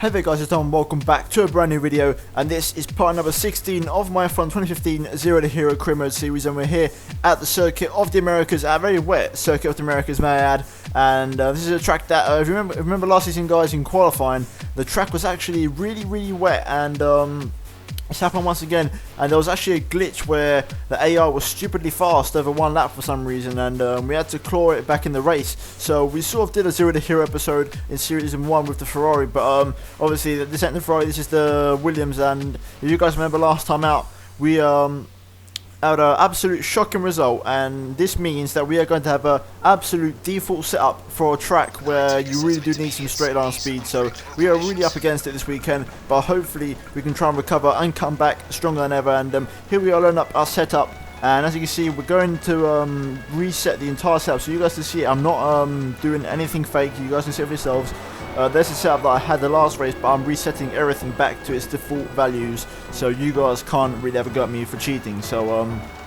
Hey there guys, it's Tom, welcome back to a brand new video, and this is part number 16 of my fun 2015 Zero2Hero career mode series, and we're here at the Circuit of the Americas, a very wet Circuit of the Americas may I add, and this is a track that, if you remember last season guys in qualifying, the track was actually really wet, and it's happened once again, and there was actually a glitch where the AI was stupidly fast over one lap for some reason, and we had to claw it back in the race. So we sort of did a Zero2Hero episode in season 1 with the Ferrari, but obviously this ain't the Ferrari, this is the Williams, and if you guys remember last time out, we had an absolute shocking result, and this means that we are going to have an absolute default setup for a track where you really do need some straight line speed. So we are really up against it this weekend, but hopefully we can try and recover and come back stronger than ever. And here we are loading up our setup, and as you can see we're going to reset the entire setup so you guys can see it. I'm not doing anything fake, you guys can see it for yourselves. There's a setup that I had the last race, but I'm resetting everything back to its default values, so you guys can't really ever go at me for cheating. So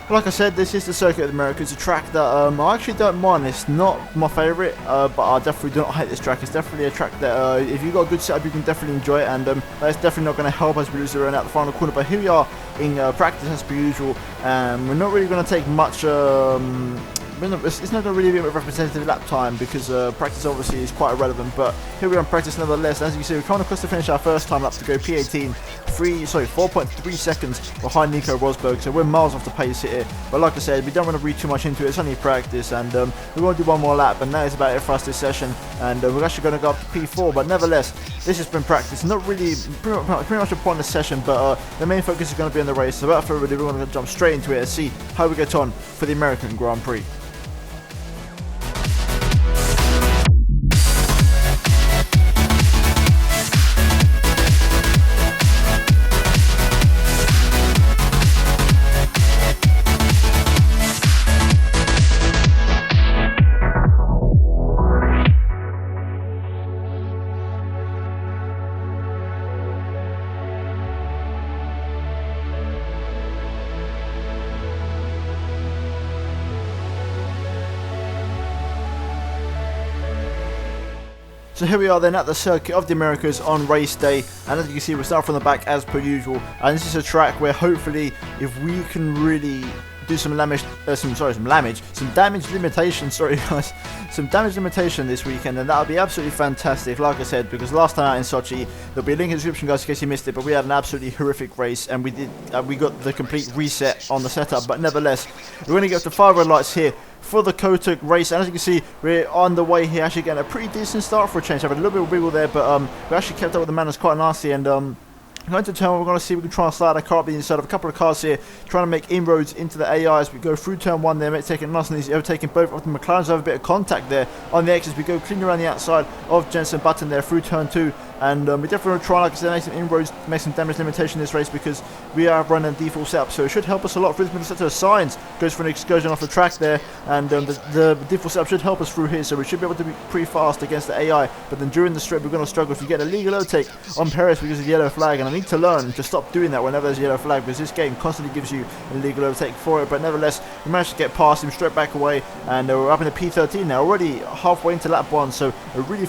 like I said, this is the Circuit of the Americas. It's a track that I actually don't mind. It's not my favourite, but I definitely don't hate this track. It's definitely a track that if you've got a good setup you can definitely enjoy it, and that's definitely not going to help as we lose around out the final corner. But here we are in practice as per usual, and we're not really going to take much it's not going to really be a representative lap time because practice obviously is quite irrelevant, but here we are in practice nevertheless. As you can see, we're coming across to finish our first time lap to go P18, 4.3 seconds behind Nico Rosberg, so we're miles off the pace here. But like I said, we don't want to read too much into it, it's only practice, and we want to do one more lap, and that is about it for us this session, and we're actually going to go up to P4, but nevertheless, this has been practice, not really, pretty much a pointless session, but the main focus is going to be on the race. So without further ado, we're going to jump straight into it and see how we get on for the American Grand Prix. So here we are then at the Circuit of the Americas on race day, and as you can see we're starting from the back as per usual, and this is a track where hopefully if we can really do some damage limitation, some damage limitation this weekend, and that would be absolutely fantastic, like I said, because last time out in Sochi, there'll be a link in the description guys in case you missed it, but we had an absolutely horrific race, and we got the complete reset on the setup. But nevertheless, we're going to get up to 5 red lights here for the Kotuk race, and as you can see we're on the way here, actually getting a pretty decent start for a change. I've had a little bit of wiggle there, but we actually kept up with the manners quite nicely, and going to turn 1, we're going to see if we can try and slide our car up the inside of a couple of cars here, trying to make inroads into the AI as we go through turn 1 there, taking it nice and easy, overtaking both of the McLarens, have a bit of contact there on the exits. We go clean around the outside of Jensen Button there through turn 2, and we definitely want to try, like I said, make some inroads, make some damage limitation in this race because we are running a default setup, so it should help us a lot. For the set of signs goes for an excursion off the track there, and the default setup should help us through here, so we should be able to be pretty fast against the AI. But then during the strip we're going to struggle if we get a legal overtake on Perez because of the yellow flag, and I need to learn to stop doing that whenever there's a yellow flag because this game constantly gives you a legal overtake for it. But nevertheless, we managed to get past him, straight back away, and we're up in the P13 now, already halfway into lap 1, so a really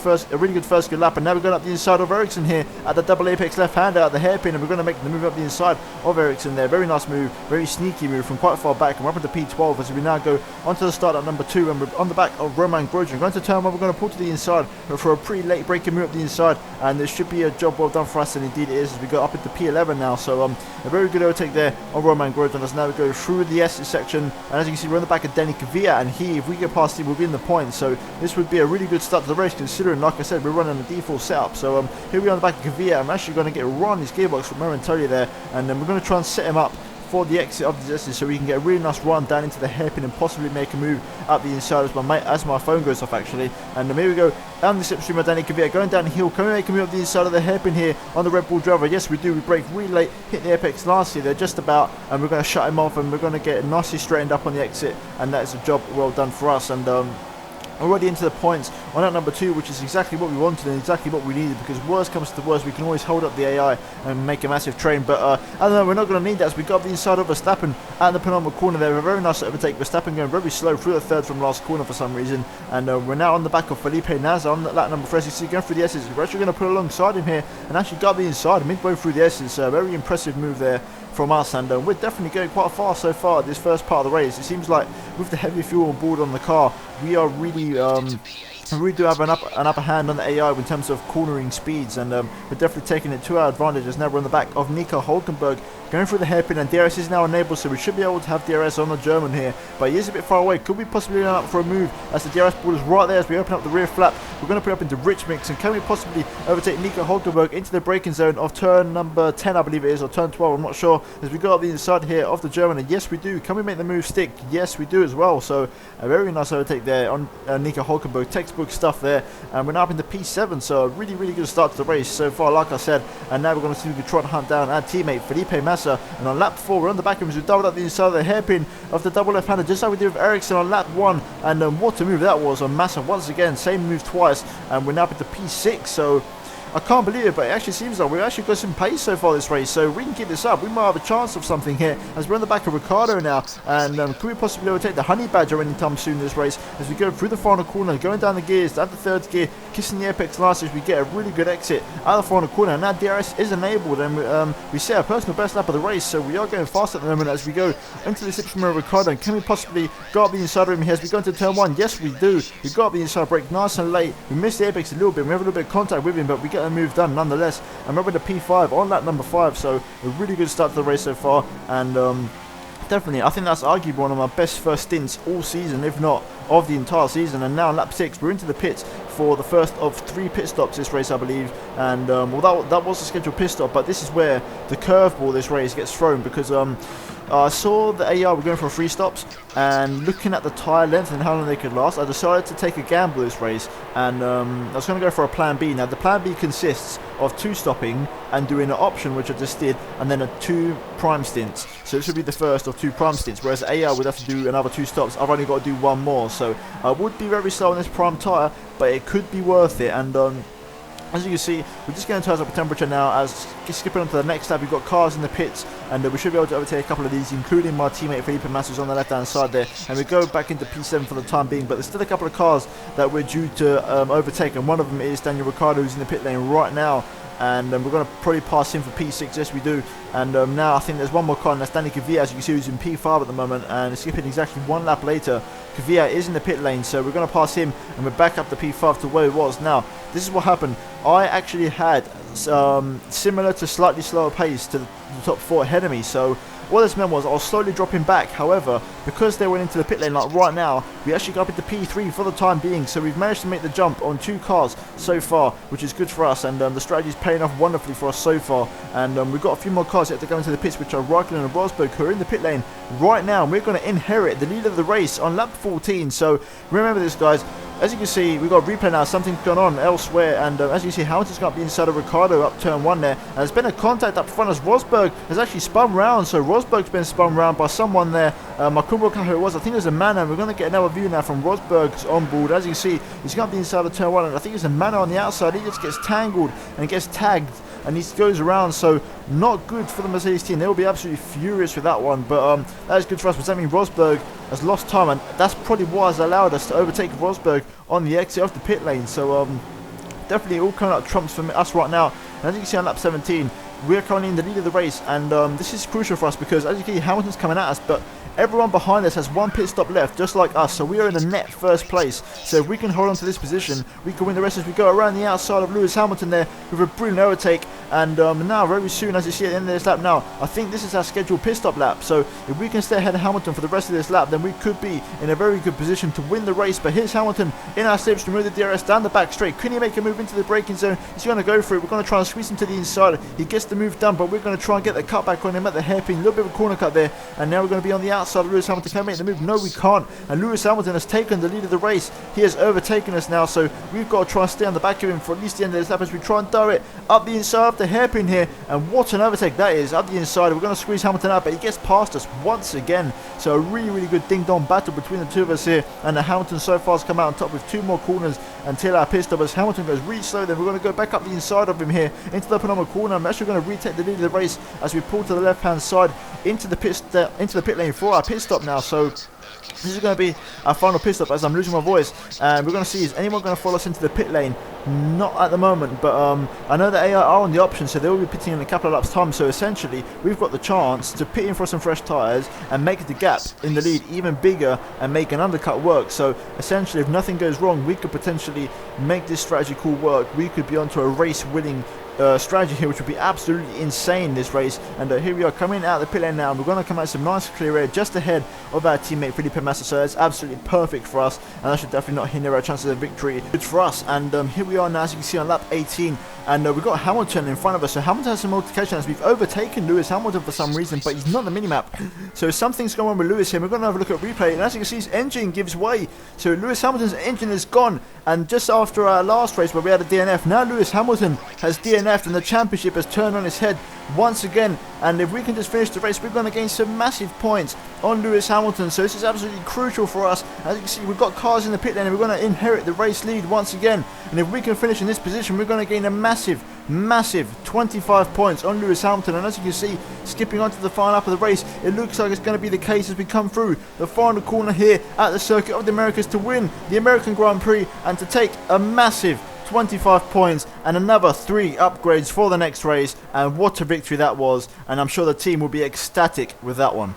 good first good lap. And now we're going up the inside of Ericsson here at the double apex left hand out the hairpin, and we're going to make the move up the inside of Ericsson there. Very nice move, very sneaky move from quite far back, and we're up into P12 as we now go onto the start at number 2, and we're on the back of Roman Grosjean. Going to turn 1, we're going to pull to the inside for a pretty late breaking move up the inside, and there should be a job well done for us, and indeed it is as we go up into P11 now. So a very good overtake there on Roman Grosjean as now we go through the S section, and as you can see we're on the back of Denny Kvyat, and if we get past him we'll be in the points, so this would be a really good start to the race considering, like I said, we're running a default setup. So here we are on the back of Kvyat. I'm actually going to get right on his gearbox momentarily there, and then we're going to try and set him up for the exit of the distance so we can get a really nice run down into the hairpin and possibly make a move up the inside as my phone goes off actually. And here we go down the slipstream of Danny Kvyat, going down the hill. Can we make a move up the inside of the hairpin here on the Red Bull driver? Yes we do. We brake really late, hit the apex lastly there just about, and we're going to shut him off, and we're going to get nicely straightened up on the exit, and that is a job well done for us. And already into the points on lap number 2, which is exactly what we wanted and exactly what we needed, because worst comes to worst, we can always hold up the AI and make a massive train. But I don't know, we're not going to need that, as we got the inside of Verstappen at the penultimate corner there. A very nice overtake. Verstappen going very slow through the third from last corner for some reason, and we're now on the back of Felipe Nasr on lap number 3. As you see, going through the S's, we're actually going to put alongside him here and actually got the inside midway through the S's. Very impressive move there from us, and we're definitely going quite far so far this first part of the race. It seems like with the heavy fuel on board on the car, we are really we do have an upper hand on the AI in terms of cornering speeds, and we're definitely taking it to our advantage, as now we're on the back of Nico Hulkenberg going through the hairpin, and DRS is now enabled, so we should be able to have DRS on the German here, but he is a bit far away. Could we possibly line up for a move, as the DRS board is right there as we open up the rear flap? We're going to put it up into rich mix, and can we possibly overtake Nico Hulkenberg into the braking zone of turn number 10, I believe it is, or turn 12, I'm not sure, as we go up the inside here of the German, and yes we do. Can we make the move stick? Yes we do as well. So a very nice overtake there on Nico Hulkenberg, textbook stuff there, and we're now up into P7, so a really good start to the race so far, like I said. And now we're going to see if we can try to hunt down our teammate Felipe Massa, and on lap 4 we're on the back of him as we doubled up the inside of the hairpin of the double left-hander, just like we did with Ericsson on lap 1, and what a move that was on Massa once again, same move twice, and we're now up into P6, so I can't believe it, but it actually seems like we've actually got some pace so far this race, so we can keep this up. We might have a chance of something here, as we're on the back of Ricciardo now, and could we possibly overtake the Honey Badger anytime soon in this race, as we go through the final corner, going down the gears, at the third gear, kissing the apex last, as we get a really good exit out of the final corner, and now DRS is enabled, and we set our personal best lap of the race, so we are going fast at the moment as we go into the slipstream of Ricciardo. And can we possibly go up the inside of him here as we go into turn 1? Yes we do. We got up the inside brake nice and late, we missed the apex a little bit, we have a little bit of contact with him, but we get a move done nonetheless. And we're up into P5 on lap number 5, so a really good start to the race so far, and definitely I think that's arguably one of my best first stints all season, if not of the entire season. And now on lap 6 we're into the pits for the first of 3 pit stops this race, I believe, and well, that was a scheduled pit stop, but this is where the curveball this race gets thrown, because I saw the AI were going for 3 stops, and looking at the tyre length and how long they could last, I decided to take a gamble this race, and I was going to go for a plan B. Now the plan B consists of 2 stopping and doing an option, which I just did, and then 2 prime stints. So this would be the first of 2 prime stints, whereas AI would have to do another 2 stops. I've only got to do 1 more, so I would be very slow on this prime tyre, but it could be worth it. And as you can see, we're just getting turns up with temperature now. As skipping on to the next lap, we've got cars in the pits, and we should be able to overtake a couple of these, including my teammate Felipe Massa on the left hand side there, and we go back into P7 for the time being. But there's still a couple of cars that we're due to overtake, and one of them is Daniel Ricciardo, who's in the pit lane right now, and we're going to probably pass him for P6. Yes we do. And now I think there's one more car, and that's Danny Kvyat, as you can see, who's in P5 at the moment, and skipping exactly 1 lap later. Kvyat is in the pit lane, so we're going to pass him, and we're back up to P5 to where it was. Now this is what happened. I actually had similar to slightly slower pace to the top 4 ahead of me, so what this meant was I was slowly dropping back. However, because they went into the pit lane like right now, we actually got up into P3 for the time being, so we've managed to make the jump on 2 cars so far, which is good for us, and the strategy is paying off wonderfully for us so far. And we've got a few more cars yet to go into the pits, which are Raikkonen and Rosberg, who are in the pit lane right now, and we're going to inherit the lead of the race on lap 14. So remember this, guys. As you can see, we've got a replay now, something's gone on elsewhere, and as you can see, Hamilton's got the inside of Ricciardo up turn 1 there, and there's been a contact up front as Rosberg has actually spun round, so Rosberg's been spun round by someone there. I couldn't work out who it was. I think it was a Manor, and we're going to get another view now from Rosberg's on board. As you can see, he's got the inside of turn 1, and I think it's a Manor on the outside. He just gets tangled and gets tagged, and he goes around, so not good for the Mercedes team. They will be absolutely furious with that one, but that is good for us, because that means Rosberg has lost time, and that's probably what has allowed us to overtake Rosberg on the exit of the pit lane. So definitely all coming up trumps for us right now. And as you can see on lap 17, we're currently in the lead of the race, and this is crucial for us, because as you can see, Hamilton's coming at us, but everyone behind us has 1 pit stop left, just like us, so we are in the net first place. So if we can hold on to this position, we can win the rest as we go around the outside of Lewis Hamilton there with a brilliant overtake. And now very soon, as you see at the end of this lap now, I think this is our scheduled pit stop lap, so if we can stay ahead of Hamilton for the rest of this lap, then we could be in a very good position to win the race. But here's Hamilton in our slipstream with the DRS down the back straight. Can he make a move into the braking zone? He's going to go for it. We're going to try and squeeze him to the inside. He gets the move done, but we're going to try and get the cut back on him at the hairpin. A little bit of a corner cut there, and now we're going to be on the outside of Lewis Hamilton. Can we make the move? No, we can't. And Lewis Hamilton has taken the lead of the race. He has overtaken us now, so we've got to try and stay on the back of him for at least the end of this lap as we try and throw it up the inside of the hairpin here. And what an overtake that is, up the inside. We're going to squeeze Hamilton out, but he gets past us once again. So a really good ding-dong battle between the two of us here, and the Hamilton so far has come out on top with 2 more corners until our pit stop. As Hamilton goes really slow, then we're going to go back up the inside of him here into the penultimate corner. I'm actually going to retake the lead of the race as we pull to the left-hand side into the pit lane for our pit stop now. So this is going to be our final pit stop as I'm losing my voice, and we're going to see, is anyone going to follow us into the pit lane? Not at the moment, but I know that AI are on the option, so they will be pitting in a couple of laps time. So essentially we've got the chance to pit in for some fresh tyres and make the gap in the lead even bigger and make an undercut work. So essentially, if nothing goes wrong, we could potentially make this strategy call work. We could be onto a race winning strategy here, which would be absolutely insane this race. And here we are coming out of the pit lane now, and we're going to come out some nice clear air just ahead of our teammate Felipe Massa. So that's absolutely perfect for us, and that should definitely not hinder our chances of victory. Good for us. And here we are now, as you can see, on lap 18, and we've got Hamilton in front of us. So Hamilton has some multiplication as we've overtaken Lewis Hamilton for some reason, but he's not on the minimap. So something's going on with Lewis here. We're going to have a look at replay, and as you can see, his engine gives way. So Lewis Hamilton's engine is gone, and just after our last race where we had a DNF, now Lewis Hamilton has DNF'd, and the championship has turned on its head once again. And if we can just finish the race, we're going to gain some massive points on Lewis Hamilton. So this is absolutely crucial for us. As you can see, we've got cars in the pit lane, and we're going to inherit the race lead once again. And if we can finish in this position, we're going to gain a massive 25 points on Lewis Hamilton. And as you can see, skipping on to the final lap of the race, it looks like it's going to be the case as we come through the final corner here at the Circuit of the Americas to win the American Grand Prix and to take a massive 25 points and another 3 upgrades for the next race. And what a victory that was, and I'm sure the team will be ecstatic with that one.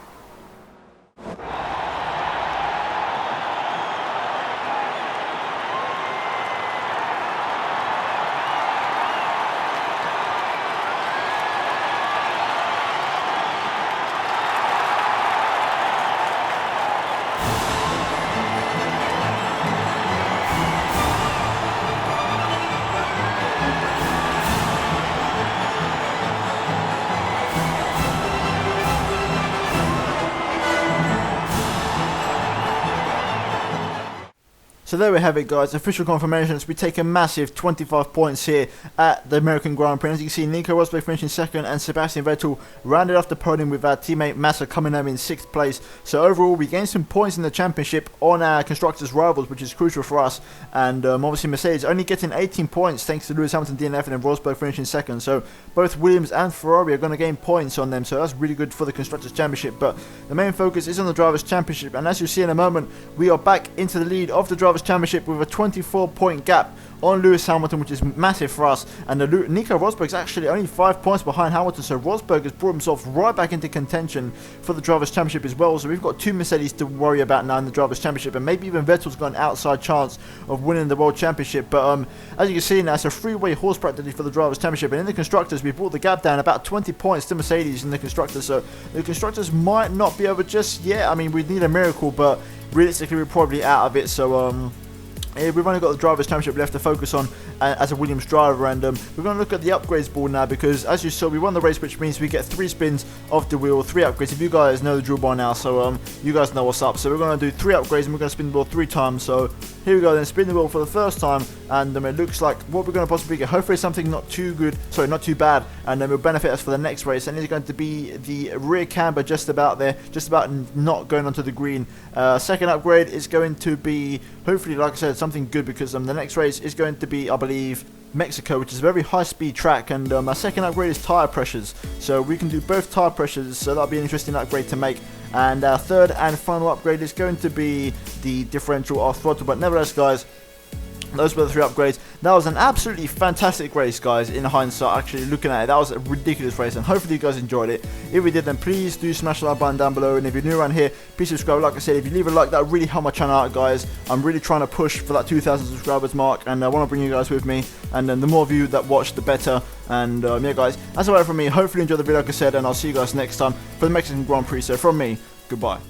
So there we have it, guys. Official confirmations. We take a massive 25 points here at the American Grand Prix. As you can see, Nico Rosberg finishing second, and Sebastian Vettel rounded off the podium with our teammate Massa coming home in 6th place. So overall, we gained some points in the championship on our constructors' rivals, which is crucial for us. And obviously, Mercedes only getting 18 points thanks to Lewis Hamilton DNF and then Rosberg finishing second. So both Williams and Ferrari are going to gain points on them. So that's really good for the constructors' championship. But the main focus is on the drivers' championship. And as you'll see in a moment, we are back into the lead of the drivers' championship with a 24-point gap on Lewis Hamilton, which is massive for us. And Nico Rosberg's actually only 5 points behind Hamilton, so Rosberg has brought himself right back into contention for the Drivers' Championship as well. So we've got 2 Mercedes to worry about now in the Drivers' Championship, and maybe even Vettel's got an outside chance of winning the World Championship. But as you can see now, it's a 3-way horse practically for the Drivers' Championship, and in the Constructors, we brought the gap down about 20 points to Mercedes in the Constructors. So the Constructors might not be over just yet. I mean, we'd need a miracle, but realistically, we're probably out of it. So we've only got the Drivers' Championship left to focus on as a Williams driver, and we're going to look at the upgrades board now, because as you saw, we won the race, which means we get 3 spins of the wheel, 3 upgrades. If you guys know the drill by now, so you guys know what's up. So we're going to do 3 upgrades, and we're going to spin the wheel 3 times. So here we go, then spin the wheel for the first time, and it looks like what we're going to possibly get, hopefully something not too bad, and then will benefit us for the next race. And it's going to be the rear camber just about there, just about not going onto the green. Second upgrade is going to be, hopefully, like I said, something good, because the next race is going to be, I believe, Mexico, which is a very high speed track. And our second upgrade is tyre pressures, so we can do both tyre pressures, so that'll be an interesting upgrade to make. And our third and final upgrade is going to be the differential off throttle. But nevertheless, guys, those were the 3 upgrades. That was an absolutely fantastic race, guys, in hindsight. Actually looking at it, that was a ridiculous race, and hopefully you guys enjoyed it. If you did, then please do smash the like button down below, and if you're new around here, please subscribe. Like I said, if you leave a like, that would really help my channel out, guys. I'm really trying to push for that 2,000 subscribers mark, and I want to bring you guys with me, and then the more of you that watch, the better. And yeah, guys, that's all right from me. Hopefully you enjoyed the video, like I said, and I'll see you guys next time for the Mexican Grand Prix. So from me, goodbye.